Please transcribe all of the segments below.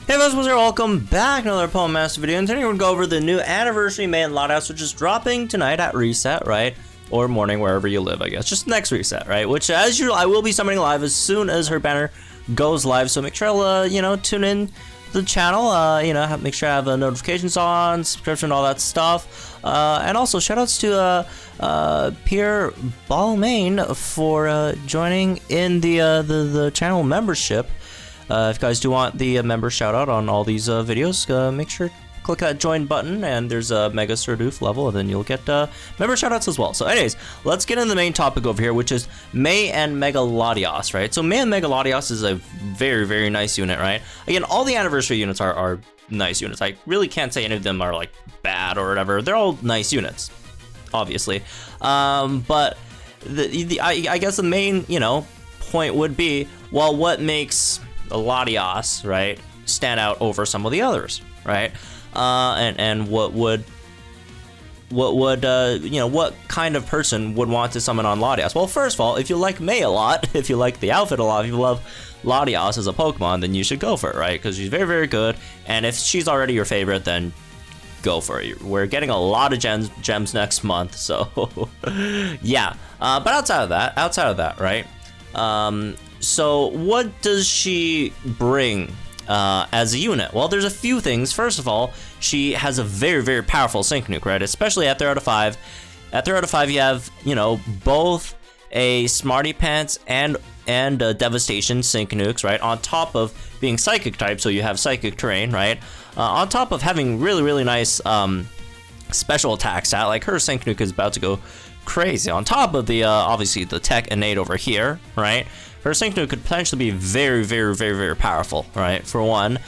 Hey guys, what's up? Welcome back to another Poem Master video, and today we're going to go over the new anniversary May Mega Latias, which is dropping tonight at reset, right? Or morning, wherever you live, I guess. Just next reset, right? Which, as usual, I will be summoning live as soon as her banner goes live, so make sure to, tune in to the channel, make sure I have notifications on, subscription, all that stuff. And also, shoutouts to Pierre Balmain for joining in the channel membership. If you guys do want the member shout out on all these videos, make sure to click that join button, and there's a Mega Surdoof level, and then you'll get member shout outs as well. So anyways, let's get into the main topic over here, which is May and Mega Latias, right? So May and Mega Latias is a very, very nice unit, right? Again, all the anniversary units are nice units. I really can't say any of them are like bad or whatever. They're all nice units, obviously. But I guess the main, point would be, well, what makes Latias, right, stand out over some of the others, right? And what kind of person would want to summon on Latias? Well, first of all, if you like May a lot, if you like the outfit a lot, if you love Latias as a Pokemon, then you should go for it, right? Because she's very, very good, and if she's already your favorite, then go for it. We're getting a lot of gems next month, so yeah. But outside of that, right? So what does she bring as a unit? Well, there's a few things. First of all, she has a very, very powerful Sync Nuke, right? Especially at 3 out of 5. At 3 out of 5, you have, both a Smarty Pants and a Devastation Sync Nukes, right? On top of being Psychic type, so you have Psychic Terrain, right? On top of having really, really nice special attack stat, like her Sync Nuke is about to go crazy. On top of the, obviously, the Tech Innate over here, right? Her Sync Nuke could potentially be very, very, very, very powerful, right? For one.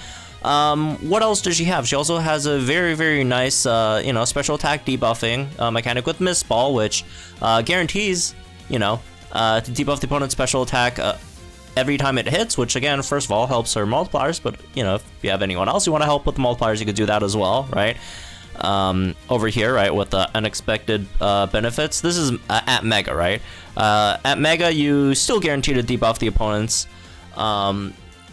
What else does she have? She also has a very, very nice, special attack debuffing mechanic with Mist Ball, which guarantees, to debuff the opponent's special attack every time it hits, which, again, first of all, helps her multipliers, but, if you have anyone else you want to help with the multipliers, you could do that as well, right? Over here, right, with the unexpected benefits. This is at Mega, right? At Mega, you still guarantee to debuff the opponent's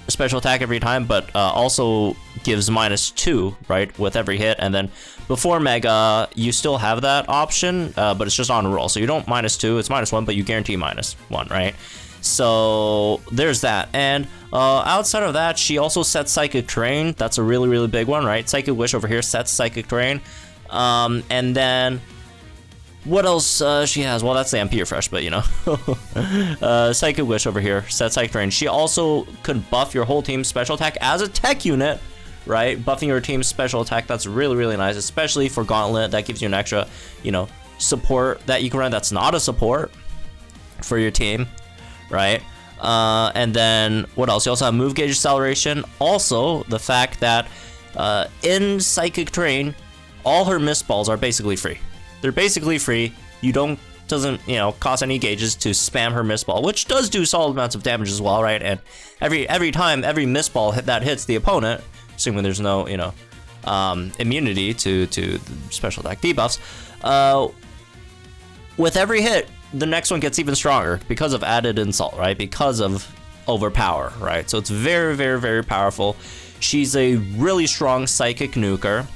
special attack every time, but also gives -2, right, with every hit. And then before Mega, you still have that option, but it's just on roll. So you don't -2, it's -1, but you guarantee -1, right? So there's that. And outside of that, she also sets Psychic Terrain. That's a really, really big one, right? Psychic Wish over here sets Psychic Terrain. And then what else she has? Well, that's the MP Refresh, but Psychic Wish over here sets Psychic Terrain. She also could buff your whole team's special attack as a tech unit, right? Buffing your team's special attack, that's really, really nice, especially for Gauntlet. That gives you an extra, support that you can run that's not a support for your team, right? And then what else? You also have Move Gauge Acceleration. Also, the fact that in Psychic Terrain, all her Mist Balls are basically free. They're basically free. Doesn't cost any gauges to spam her Mist Ball, which does do solid amounts of damage as well, right? And every time every Mist Ball that hits the opponent, assuming there's no immunity to special attack debuffs, with every hit, the next one gets even stronger because of added insult, right? Because of overpower, right? So it's very, very, very powerful. She's a really strong Psychic Nuker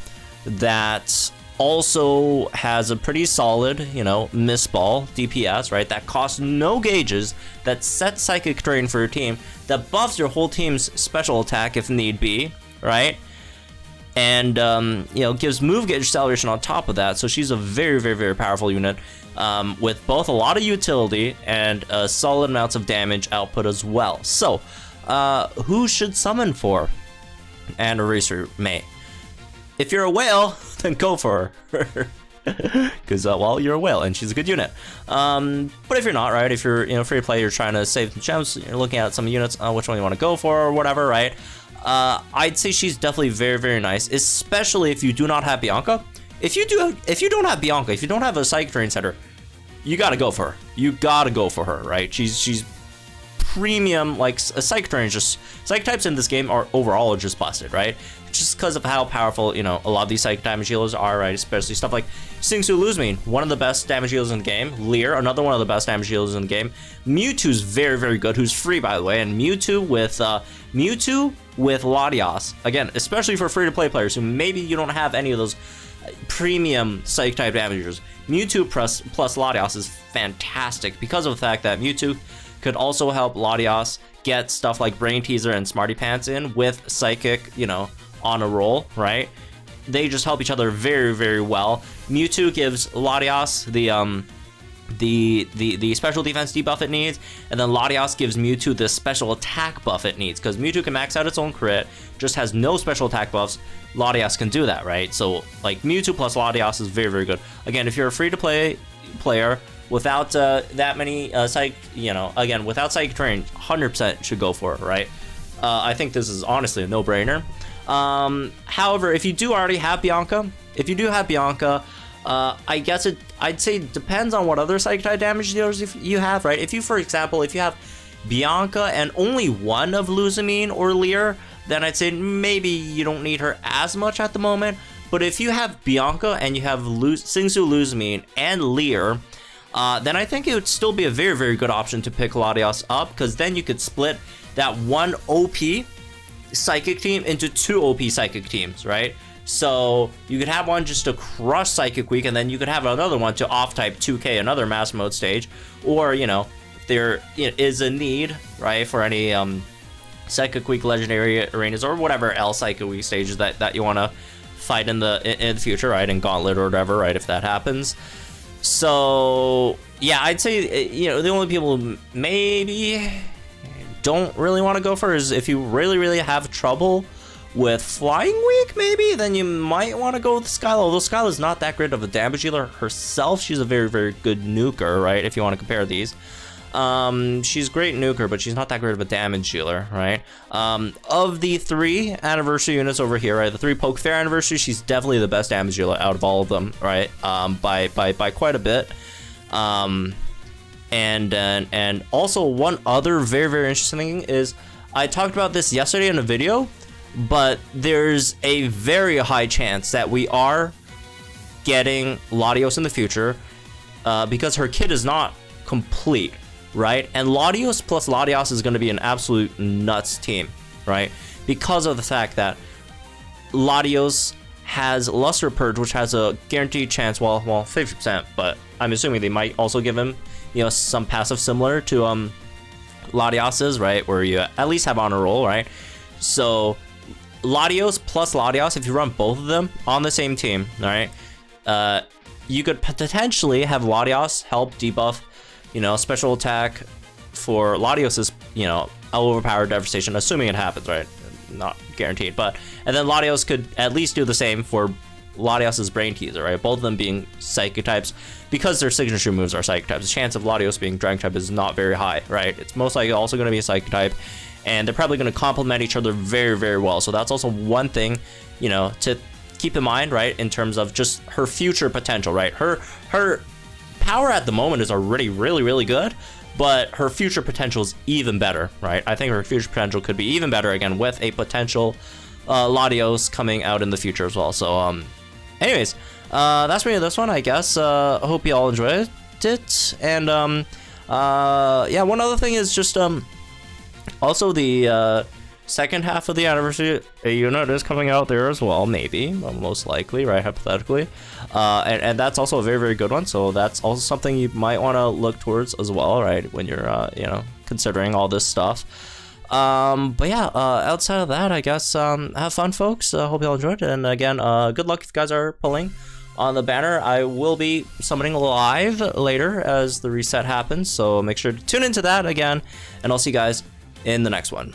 that also has a pretty solid, Mist Ball DPS, right? That costs no gauges, that sets Psychic Terrain for your team, that buffs your whole team's special attack if need be, right? And, gives Move Gauge Acceleration on top of that. So she's a very, very, very powerful unit with both a lot of utility and solid amounts of damage output as well. So, who should summon for Anniversary May? If you're a whale, then go for her. Because, you're a whale, and she's a good unit. But if you're not, right, if you're free to play, you're trying to save some gems, you're looking at some units, which one you want to go for or whatever, right? I'd say she's definitely very, very nice, especially if you do not have Bianca. If you don't have Bianca, if you don't have a Psychic Terrain setter, you gotta go for her. You gotta go for her, right? She's premium, like Psychic Terrain is just, Psychic types in this game are overall just busted, right? Just because of how powerful, you know, a lot of these Psychic damage healers are, right? Especially stuff like Xingqiu Luzmin, one of the best damage healers in the game. Leer, another one of the best damage healers in the game. Mewtwo's very, very good, who's free, by the way. And Mewtwo with Latias, again, especially for free-to-play players who maybe you don't have any of those premium Psychic type damagers. Mewtwo plus Latias is fantastic because of the fact that Mewtwo could also help Latias get stuff like Brain Teaser and Smarty Pants in with Psychic, you know, on a roll, right? They just help each other very, very well. Mewtwo gives Latias the special defense debuff it needs, and then Latias gives Mewtwo the special attack buff it needs, because Mewtwo can max out its own crit, just has no special attack buffs. Latias can do that, right? So like Mewtwo plus Latias is very, very good. Again, if you're a free-to-play player without that many Psychic, you know, again, without Psychic Terrain, 100% should go for it, right? I think this is honestly a no-brainer. However, if you do already have Bianca, I guess I'd say it depends on what other Psychic type damage dealers you have, right? If you, for example, if you have Bianca and only one of Luzamine or Leer, then I'd say maybe you don't need her as much at the moment. But if you have Bianca and you have Xingqiu Luzamine and Leer, then I think it would still be a very, very good option to pick Latias up, because then you could split that one OP Psychic team into 2 OP Psychic teams, right? So you could have one just to crush Psychic Week, and then you could have another one to off-type 2K, another mass mode stage. Or, you know, if there is a need, right, for any Psychic Week legendary arenas or whatever else Psychic Week stages that you want to fight in the future, right, in Gauntlet or whatever, right, if that happens. So yeah, I'd say, you know, the only people who maybe don't really want to go for is if you really, really have trouble with Flying Week, maybe, then you might want to go with Skyla. Although Skyla's not that great of a damage dealer herself, she's a very, very good nuker, right, if you want to compare these. She's great nuker, but she's not that great of a damage dealer, right? Of the 3 anniversary units over here, right, the 3 Poke Fair anniversary, she's definitely the best damage dealer out of all of them, right? By quite a bit. And also one other very, very interesting thing is, I talked about this yesterday in a video, but there's a very high chance that we are getting Latios in the future, because her kit is not complete, right? And Latios plus Latias is going to be an absolute nuts team, right? Because of the fact that Latios has Luster Purge, which has a guaranteed chance, well 50%, but I'm assuming they might also give him, you know, some passive similar to Latias's, right, where you at least have on a roll, right? So Latios plus Latias, if you run both of them on the same team, all right, you could potentially have Latias help debuff, you know, special attack for Latios's, you know, overpowered devastation, assuming it happens, right? Not guaranteed, but, and then Latios could at least do the same for Latias's Brain Teaser, right? Both of them being Psychic types, because their signature moves are Psychic types. The chance of Latios being Dragon type is not very high, right? It's most likely also going to be a Psychic type, and they're probably going to complement each other very, very well. So that's also one thing, you know, to keep in mind, right, in terms of just her future potential, right? Her power at the moment is already really, really good, but her future potential is even better, right? I think her future potential could be even better, again, with a potential Latios coming out in the future as well. So, anyways, that's me this one, I guess. I hope you all enjoyed it. And, yeah, one other thing is just, also the second half of the anniversary unit is coming out there as well, maybe, most likely, right, hypothetically. And that's also a very, very good one, so that's also something you might want to look towards as well, right, when you're, you know, considering all this stuff. But yeah, outside of that, I guess, have fun, folks. Hope you all enjoyed it, and again, good luck if you guys are pulling on the banner. I will be summoning live later as the reset happens, so make sure to tune into that again, and I'll see you guys in the next one.